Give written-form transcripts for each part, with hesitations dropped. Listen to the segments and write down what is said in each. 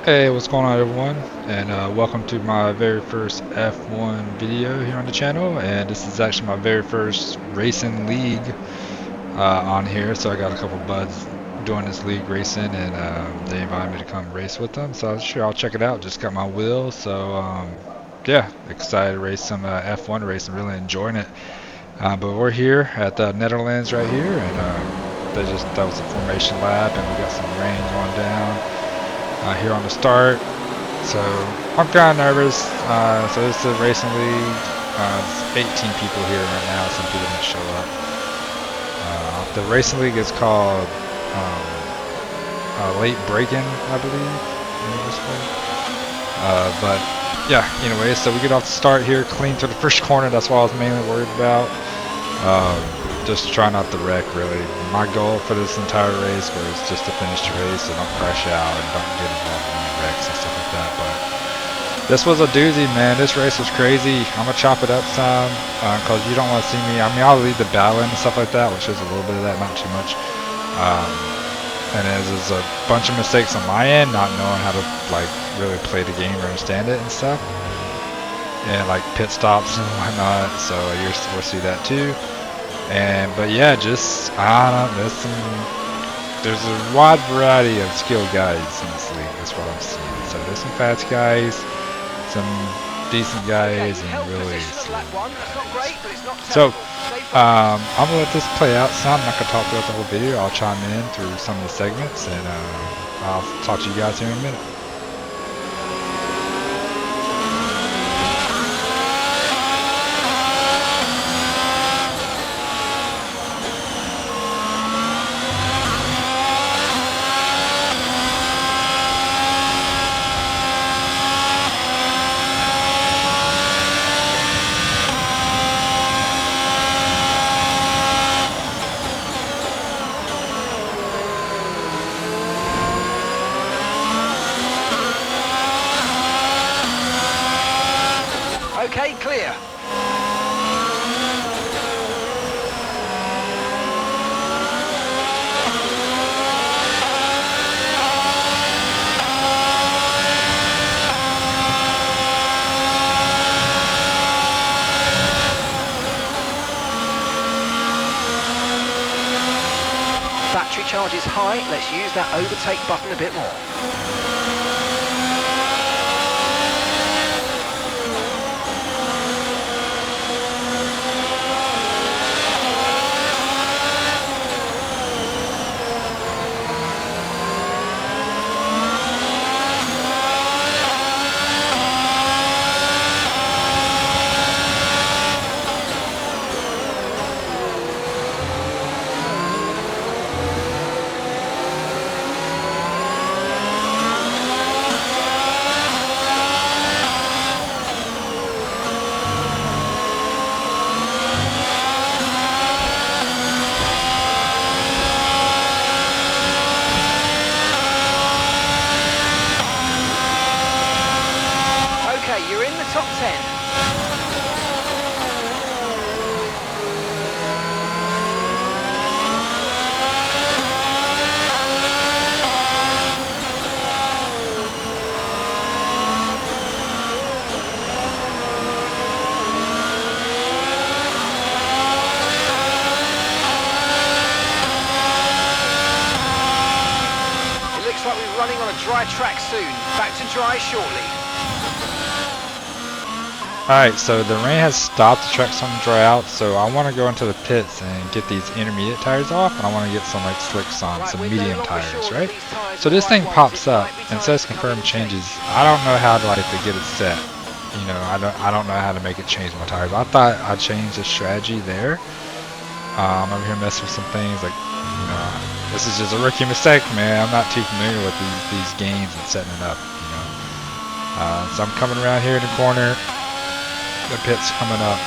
Hey, what's going on everyone, and welcome to my very first F1 video here on the channel. And this is actually my very first racing league on here, so I got a couple buds doing this league racing, and they invited me to come race with them, so sure I'll check it out. Just got my wheel, so yeah, excited to race some F1 racing, really enjoying it. But we're here at the Netherlands right here, and that was a formation lap, and we got some rain going down here on the start. So I'm kind of nervous. So this is a racing league. It's 18 people here right now. Some people didn't show up. The racing league is called Late Breaking, I believe. But yeah, anyway, so we get off the start here, clean to the first corner. That's what I was mainly worried about. Just try not to wreck, really. My goal for this entire race was just to finish the race and don't crash out and don't get involved in any wrecks and stuff like that. But this was a doozy, man. This race was crazy. I'm gonna chop it up some because you don't want to see me. I mean, I'll lead the battle and stuff like that, which is a little bit of that, not too much. And there's a bunch of mistakes on my end, not knowing how to like really play the game or understand it and stuff, and like pit stops and whatnot. So we'll see that too. But yeah, just I don't know. There's a wide variety of skilled guys in this league. That's what I'm seeing. So there's some fast guys, some decent guys, and really slow guys. So I'm gonna let this play out. So I'm not gonna talk throughout the whole video. I'll chime in through some of the segments, and I'll talk to you guys here in a minute. Okay, clear. Battery charge is high. Let's use that overtake button a bit more. You're in the top 10. It looks like we're running on a dry track soon. Back to dry shortly. Alright, so the rain has stopped, the track's starting to dry out, so I want to go into the pits and get these intermediate tires off, and I want to get some like slicks on, some medium tires, right? So this thing pops up and says confirm changes. I don't know how to like to get it set. You know, I don't know how to make it change my tires. I thought I changed the strategy there. I'm over here messing with some things like, you know, this is just a rookie mistake, man. I'm not too familiar with these games and setting it up, you know. So I'm coming around here in the corner. The pit's coming up,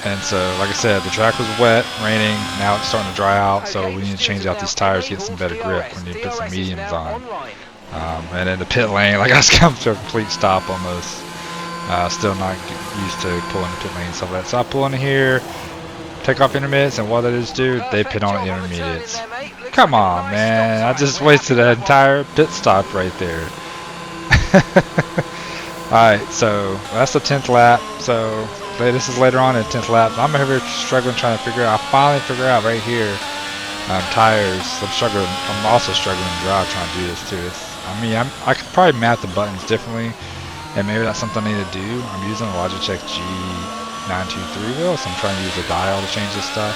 and so like I said, the track was wet, raining. Now it's starting to dry out, so we need to change out these tires, get some better grip. We need to put some mediums on. And in the pit lane, like I was coming to a complete stop almost. Still not used to pulling the pit lane and stuff like that. So I pull in here, take off intermediates, and what that is do, they pit on the intermediates. Come like a on, nice man. stop I time. just We're wasted happy an with that one. entire pit stop right there. Alright, so that's the 10th lap. So this is later on in the 10th lap. I'm over here struggling trying to figure out. I finally figure out right here. Tires. I'm also struggling to drive trying to do this too. I could probably map the buttons differently, and maybe that's something I need to do. I'm using a Logitech G923 wheel, so I'm trying to use the dial to change this stuff.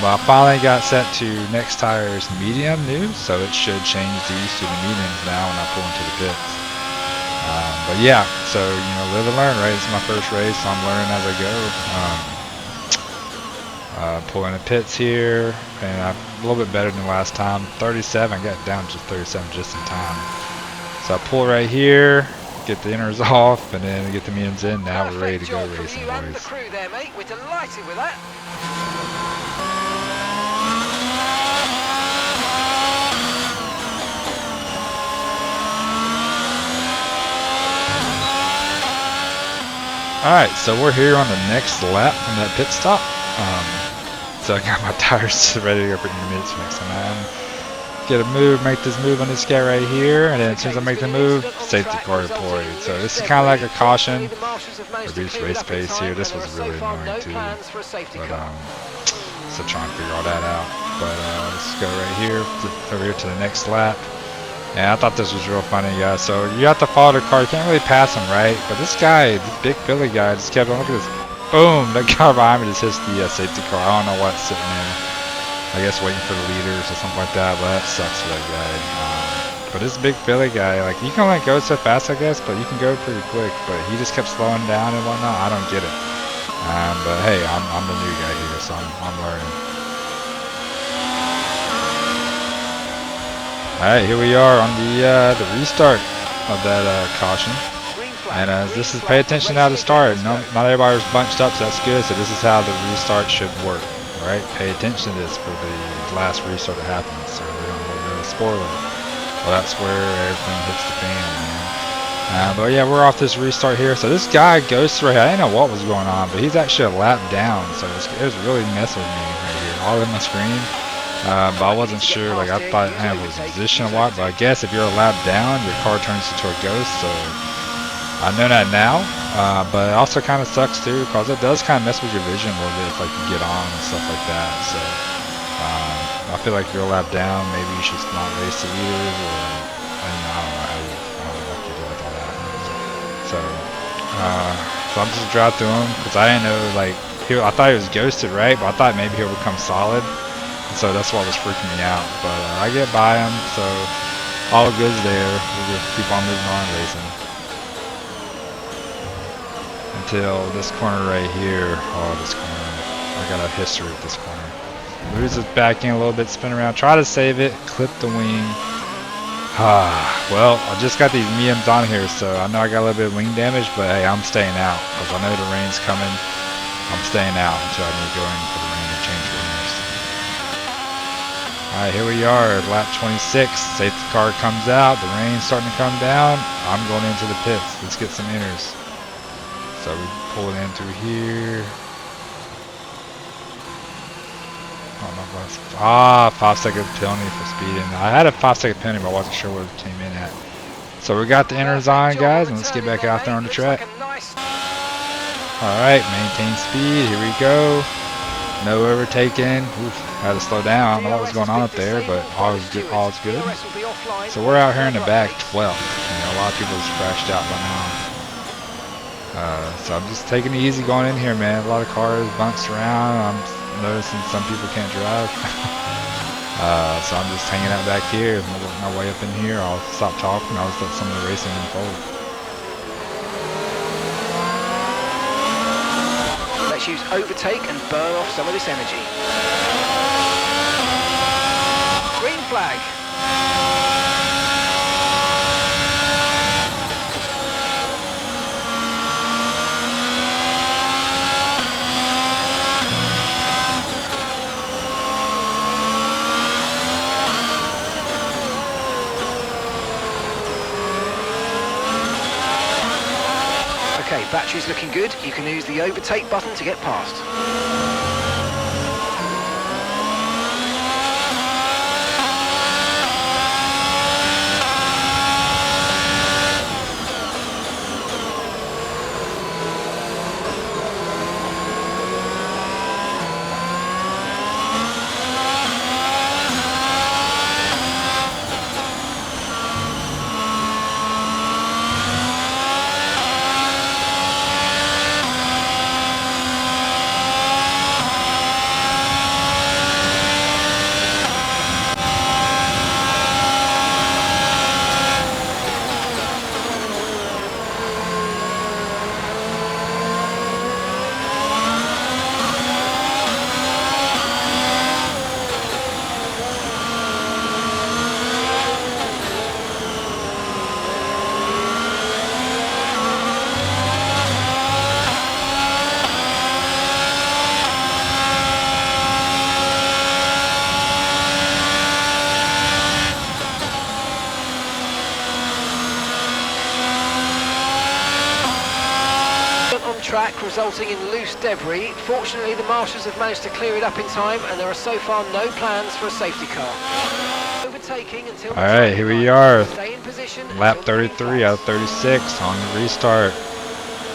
But I finally got set to next tires medium new, so it should change these to the mediums now when I pull into the pits. But yeah, so live and learn, right? It's my first race, so I'm learning as I go. Pulling the pits here, and I'm a little bit better than last time. 37, I got down to 37 just in time. So I pull right here, get the inners off, and then get the mediums in. Now we're ready to go racing, boys. And the crew there, mate. We're delighted with that. Alright, so we're here on the next lap from that pit stop. So I got my tires ready to go for intermediates for next time. Get a move, make this move on this guy right here, and then as soon as I make the move, safety car deployed. So this is kind of like a caution. Reduce race pace here. This was really annoying too. But still trying to figure all that out. But let's go right here, flip over here to the next lap. And I thought this was real funny, guys. So you have to follow the car. You can't really pass him, right? But this guy, this big Philly guy, just kept on. Look at this. Boom! That car behind me just hits the safety car. I don't know what's sitting there. I guess waiting for the leaders or something like that. But that sucks for that guy. But this big Philly guy, like, you can go so fast, I guess, but you can go pretty quick. But he just kept slowing down and whatnot. I don't get it. But hey, I'm the new guy here, so I'm learning. Alright, here we are on the restart of that caution. And this is, pay attention how to start. Not everybody was bunched up, so that's good. So this is how the restart should work, right? Pay attention to this for the last restart that happens. So we're going to go to the spoiler. Well, that's where everything hits the fan, man. But yeah, we're off this restart here. So this guy goes through. I didn't know what was going on, but he's actually a lap down. So it was really messing with me right here, all in my screen. But I wasn't sure. Like, I thought I was in position a lot, but I guess if you're a lap down, your car turns into a ghost. So I know that now, but it also kind of sucks too, because it does kind of mess with your vision a little bit if like you get on and stuff like that. So I feel like if you're a lap down, maybe you should not race the leaders, or I don't know what you do with all that. So I'm just drive through him because I didn't know, like, I thought he was ghosted, right? But I thought maybe he'll become solid, so that's what was freaking me out. But I get by him, so all good's there. We'll just keep on moving on racing. Until this corner right here. Oh, this corner. I got a history with this corner. Moves it back in a little bit, spin around, try to save it, clip the wing. Well, I just got these mediums on here, so I know I got a little bit of wing damage, but hey, I'm staying out, because I know the rain's coming. I'm staying out until I need to go in for the rain to change wingers. Alright, here we are, lap 26. Safety car comes out, the rain's starting to come down. I'm going into the pits. Let's get some inners. So we pull it in through here. Oh, 5-second penalty for speeding. I had a 5-second penalty, but I wasn't sure what it came in at. So we got the inners on, guys, and let's get back out there on the track. Alright, maintain speed. Here we go. No overtaking. Oof, had to slow down. I don't know what was going on up there, but all is good. So we're out here in the back, 12th. A lot of people just crashed out by now. So I'm just taking it easy going in here, man. A lot of cars bounced around. I'm noticing some people can't drive. So I'm just hanging out back here. I'm working my way up in here. I'll stop talking. I'll just let some of the racing unfold. Let's use overtake and burn off some of this energy. Green flag. Okay, battery's looking good. You can use the overtake button to get past. track, resulting in loose debris. Fortunately, the marshals have managed to clear it up in time, and there are so far no plans for a safety car. Overtaking until. All right, here we are. Stay in position. Lap 33 out of 36 on the restart.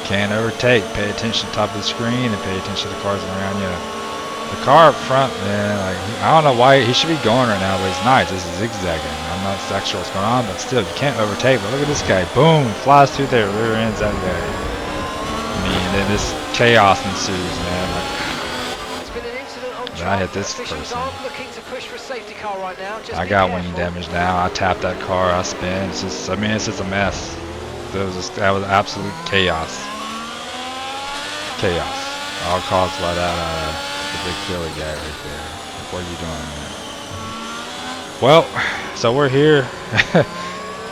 Can't overtake. Pay attention to the top of the screen and pay attention to the cars around you. The car up front, man, like, I don't know why he should be going right now, but he's nice. This is zigzagging. I'm not exactly sure what's going on, but still, you can't overtake. But look at this guy. Boom! Flies through there. Rear ends that guy. I mean, then this chaos ensues, man. Like, It's been an incident on track. I hit this person. Aren't looking to push for a safety car right now. Just I got wing damage now. I tapped that car. I spin. It's just, I mean, it's just a mess. That was absolute chaos. Chaos. All caused by that, the big Philly guy right there. Like, what are you doing, man? Well, so we're here.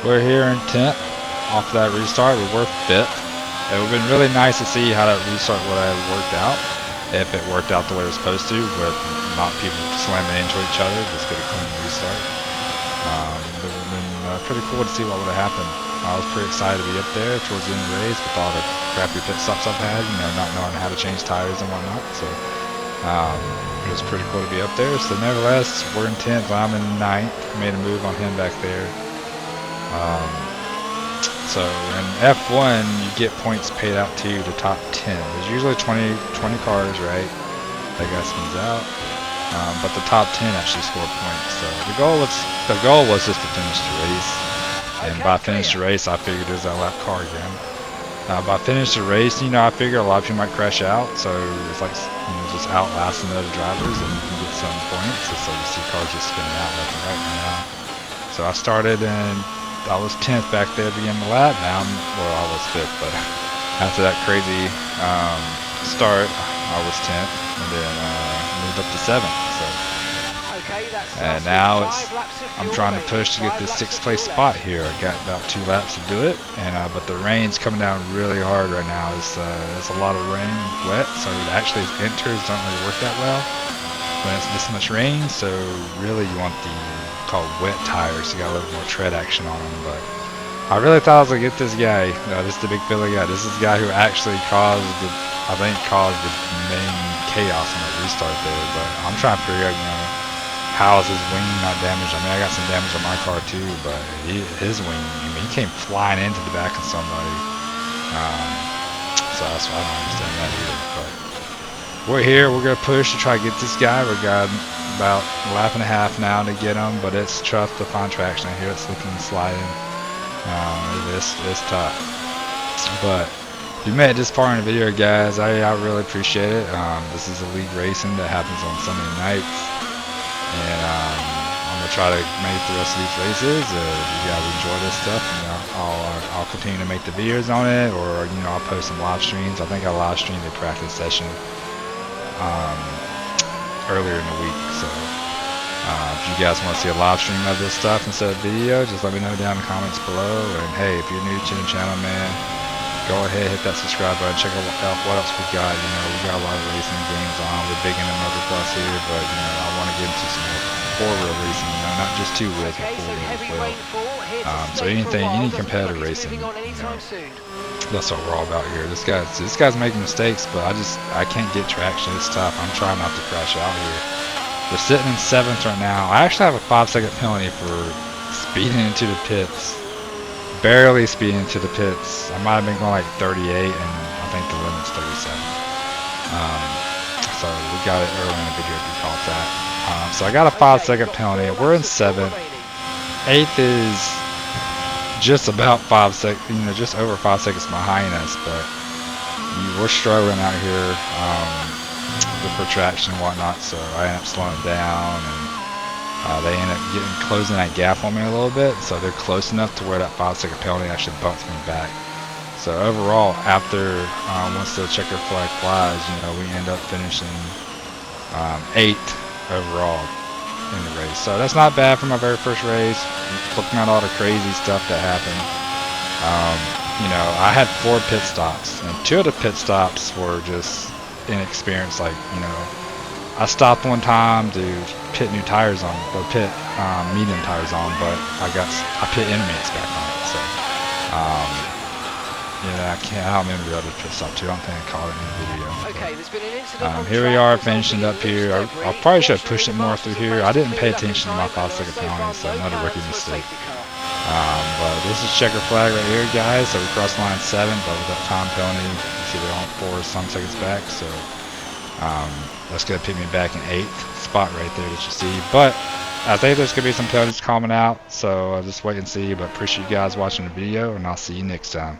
We're here in 10th off that restart. We were 5th. It would have been really nice to see how that restart would have worked out. If it worked out the way it was supposed to, with not people slamming into each other, just get a clean restart. It would have been pretty cool to see what would have happened. I was pretty excited to be up there towards the end of the race with all the crappy pit stops I've had, you know, not knowing how to change tires and whatnot. So it was pretty cool to be up there. So nevertheless, we're in 10th. I'm in 9th. Made a move on him back there. So in F1, you get points paid out to you, the top 10. There's usually 20 cars, right? That guy spins out. But the top 10 actually score points. So the goal was just to finish the race. And by finish the race, I figured there's that lap car again. By finish the race, you know, I figure a lot of people might crash out, so it's like, you know, just outlasting the other drivers, and you can get some points. So you see cars just spinning out left and right now. So I started and I was 10th back there at the beginning of the lap. Now I was 5th, but after that crazy start, I was 10th, and then moved up to 7th. So. And now I'm trying to push to get this 6th place spot here. I got about 2 laps to do it, and but the rain's coming down really hard right now. It's a lot of rain, wet, so actually inters don't really work that well when it's this much rain. So really, you want the called wet tires. You got a little more tread action on them. But I really thought I was gonna get this guy. This is the big Philly guy. This is the guy who actually caused the main chaos on the restart there. But I'm trying to figure out, you know, how is his wing not damaged? I mean, I got some damage on my car too, but his wing, I mean, he came flying into the back of somebody. So that's why I don't understand that either. But we're here. We're going to push to try to get this guy. We've got about a lap and a half now to get him, but it's tough to find traction. I hear it slipping and sliding. It's tough. But if you made it this far in the video, guys, I really appreciate it. This is a league racing that happens on Sunday nights. And I'm gonna try to make the rest of these races. If you guys enjoy this stuff, you know, I'll continue to make the videos on it, or you know, I'll post some live streams. I think I live streamed a practice session earlier in the week. So if you guys want to see a live stream of this stuff instead of video, just let me know down in the comments below. And hey, if you're new to the channel, man, go ahead, hit that subscribe button, check out what else we got. You know, we got a lot of racing games on. We're big into motocross here, but you know, I want to get into some more four-wheel racing, you know, not just two wheels, but four wheels as well. So anything, any competitive racing, you know, that's what we're all about here. This guy's making mistakes, but I can't get traction. It's tough. I'm trying not to crash out here. We're sitting in 7th right now. I actually have a 5-second penalty for speeding into the pits. Barely speeding into the pits. I might have been going like 38, and I think the limit's 37. So we got it early in the video if you caught that. So I got a 5-second penalty. We're in 7th. 8th is just about 5 seconds, you know, just over 5 seconds behind us, but we're struggling out here with traction and whatnot. So I end up slowing it down, and they end up closing that gap on me a little bit. So they're close enough to where that 5-second penalty actually bumps me back. So overall, after once the checker flag flies, you know, we end up finishing 8th overall in the race. So that's not bad for my very first race. Looking at all the crazy stuff that happened, you know, I had 4 pit stops, and 2 of the pit stops were just inexperienced. Like, you know, I stopped one time to pit new tires on, or pit medium tires on, but I pit intermediates back on it. So Yeah, I don't remember the other pit stop too. I don't think I caught it in the video. Okay, there's been an incident on Here we track are resulting finishing in up here. loose I debris. probably should have pushed Fortunately, it the more marshals through have here. I managed to didn't clear pay it up in attention to my time, and there 5-second are so far penalty, so no another rookie plans for a mistake. safety car. But this is checker flag right here, guys. So we crossed line 7, but with that time penalty, you see we're on 4 some seconds back. So that's going to put me back in 8th spot right there that you see. But I think there's going to be some penalties coming out, so I'll just wait and see. But appreciate you guys watching the video, and I'll see you next time.